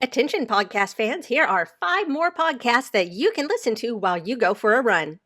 Attention podcast fans, here are 5 more podcasts that you can listen to while you go for a run.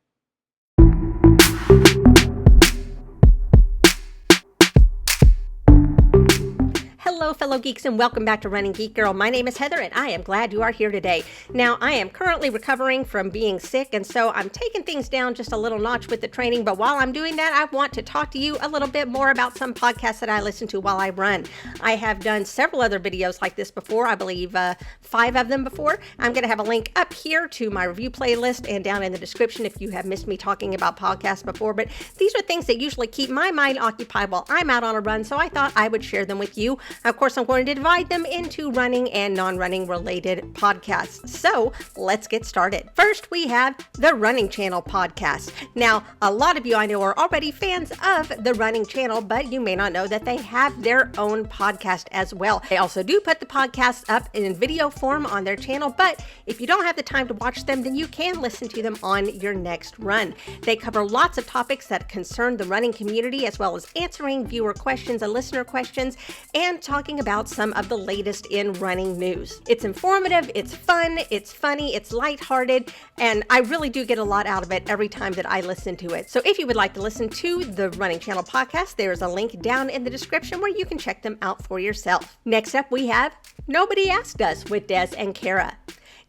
Hello, fellow geeks, and welcome back to Running Geek Girl. My name is Heather, and I am glad you are here today. Now, I am currently recovering from being sick, and so I'm taking things down just a little notch with the training. But while I'm doing that, I want to talk to you a little bit more about some podcasts that I listen to while I run. I have done several other videos like this before, I believe 5 of them before. I'm going to have a link up here to my review playlist and down in the description if you have missed me talking about podcasts before. But these are things that usually keep my mind occupied while I'm out on a run, so I thought I would share them with you. Of course, I'm going to divide them into running and non-running related podcasts. So let's get started. First, we have the Running Channel podcast. Now, a lot of you I know are already fans of the Running Channel, but you may not know that they have their own podcast as well. They also do put the podcasts up in video form on their channel, but if you don't have the time to watch them, then you can listen to them on your next run. They cover lots of topics that concern the running community, as well as answering viewer questions and listener questions, and talking about some of the latest in running news. It's informative, it's fun, it's funny, it's lighthearted, and I really do get a lot out of it every time that I listen to it. So if you would like to listen to the Running Channel podcast, there's a link down in the description where you can check them out for yourself. Next up, we have Nobody Asked Us with Des and Kara.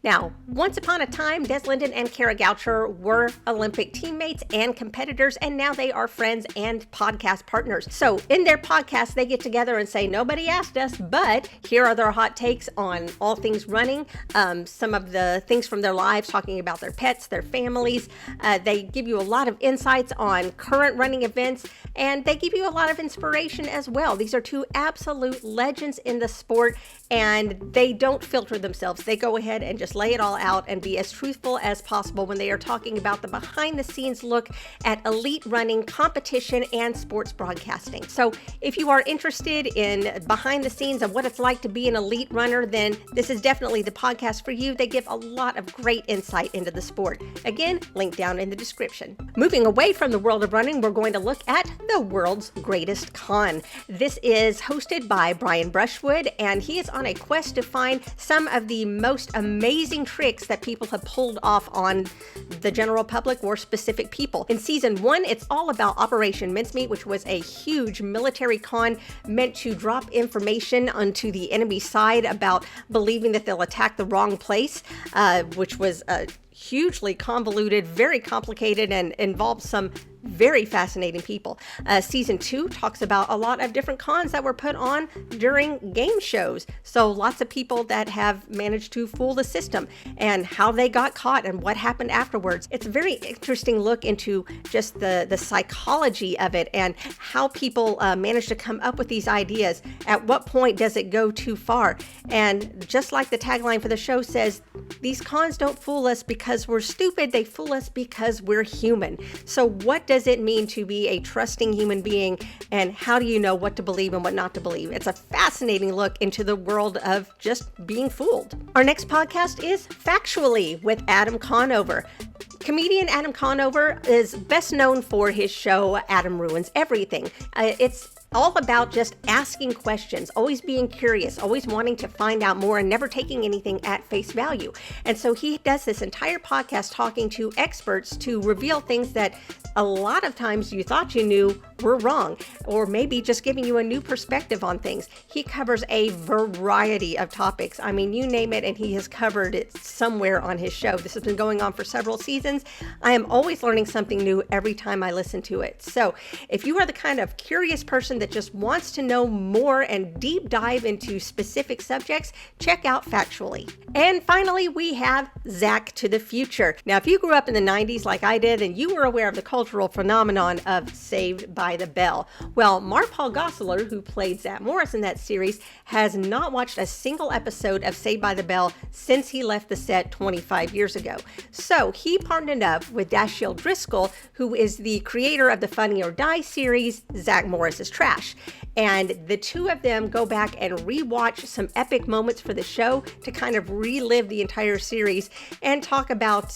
Now, once upon a time, Des Linden and Kara Goucher were Olympic teammates and competitors, and now they are friends and podcast partners. So in their podcast, they get together and say, nobody asked us, but here are their hot takes on all things running, some of the things from their lives, talking about their pets, their families. They give you a lot of insights on current running events, and they give you a lot of inspiration as well. These are 2 absolute legends in the sport, and they don't filter themselves. They go ahead and just lay it all out and be as truthful as possible when they are talking about the behind the scenes look at elite running, competition, and sports broadcasting. So if you are interested in behind the scenes of what it's like to be an elite runner, then this is definitely the podcast for you. They give a lot of great insight into the sport. Again, link down in the description. Moving away from the world of running, we're going to look at the world's greatest con. This is hosted by Brian Brushwood, and he is on a quest to find some of the most amazing tricks that people have pulled off on the general public or specific people. In season 1, it's all about Operation Mincemeat, which was a huge military con meant to drop information onto the enemy side about believing that they'll attack the wrong place, which was hugely convoluted, very complicated, and involved some very fascinating people. Season 2 talks about a lot of different cons that were put on during game shows. So lots of people that have managed to fool the system and how they got caught and what happened afterwards. It's a very interesting look into just the psychology of it and how people manage to come up with these ideas. At what point does it go too far? And just like the tagline for the show says, these cons don't fool us because we're stupid, they fool us because we're human. So what does it mean to be a trusting human being, and how do you know what to believe and what not to believe? It's a fascinating look into the world of just being fooled. Our next podcast is Factually with Adam Conover. Comedian Adam Conover is best known for his show Adam Ruins Everything. It's all about just asking questions, always being curious, always wanting to find out more and never taking anything at face value. And so he does this entire podcast talking to experts to reveal things that a lot of times you thought you knew were wrong, or maybe just giving you a new perspective on things. He covers a variety of topics. I mean, you name it, and he has covered it somewhere on his show. This has been going on for several seasons. I am always learning something new every time I listen to it. So if you are the kind of curious person that just wants to know more and deep dive into specific subjects, check out Factually. And finally, we have Zack to the Future. Now, if you grew up in the 90s like I did, and you were aware of the cultural phenomenon of Saved by the Bell, well, Mark-Paul Gosselaar, who played Zach Morris in that series, has not watched a single episode of Saved by the Bell since he left the set 25 years ago. So he partnered up with Dashiell Driscoll, who is the creator of the Funny or Die series, Zach Morris's Trash. And the two of them go back and rewatch some epic moments for the show to kind of relive the entire series and talk about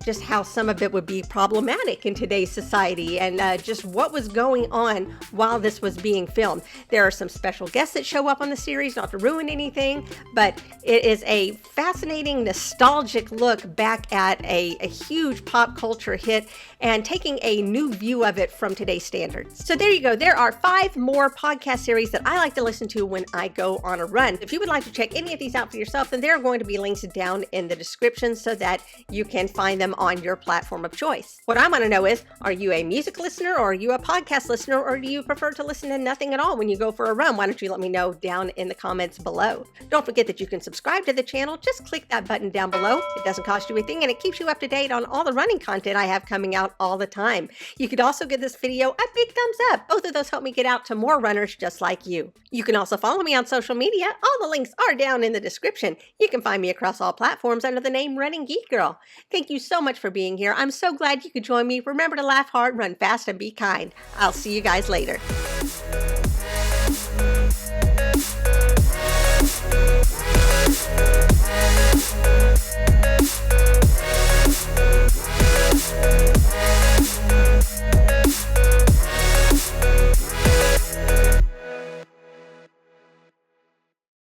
just how some of it would be problematic in today's society and just what was going on while this was being filmed. There are some special guests that show up on the series, not to ruin anything, but it is a fascinating, nostalgic look back at a huge pop culture hit and taking a new view of it from today's standards. So there you go. There are 5 more podcast series that I like to listen to when I go on a run. If you would like to check any of these out for yourself, then there are going to be links down in the description so that you can find them on your platform of choice. What I want to know is, are you a music listener or are you a podcast listener, or do you prefer to listen to nothing at all when you go for a run? Why don't you let me know down in the comments below? Don't forget that you can subscribe to the channel. Just click that button down below. It doesn't cost you anything and it keeps you up to date on all the running content I have coming out all the time. You could also give this video a big thumbs up. Both of those help me get out to more runners just like you. You can also follow me on social media. All the links are down in the description. You can find me across all platforms under the name Running Geek Girl. Thank you so much for being here. I'm so glad you could join me. Remember to laugh hard, run fast, and be kind. I'll see you guys later.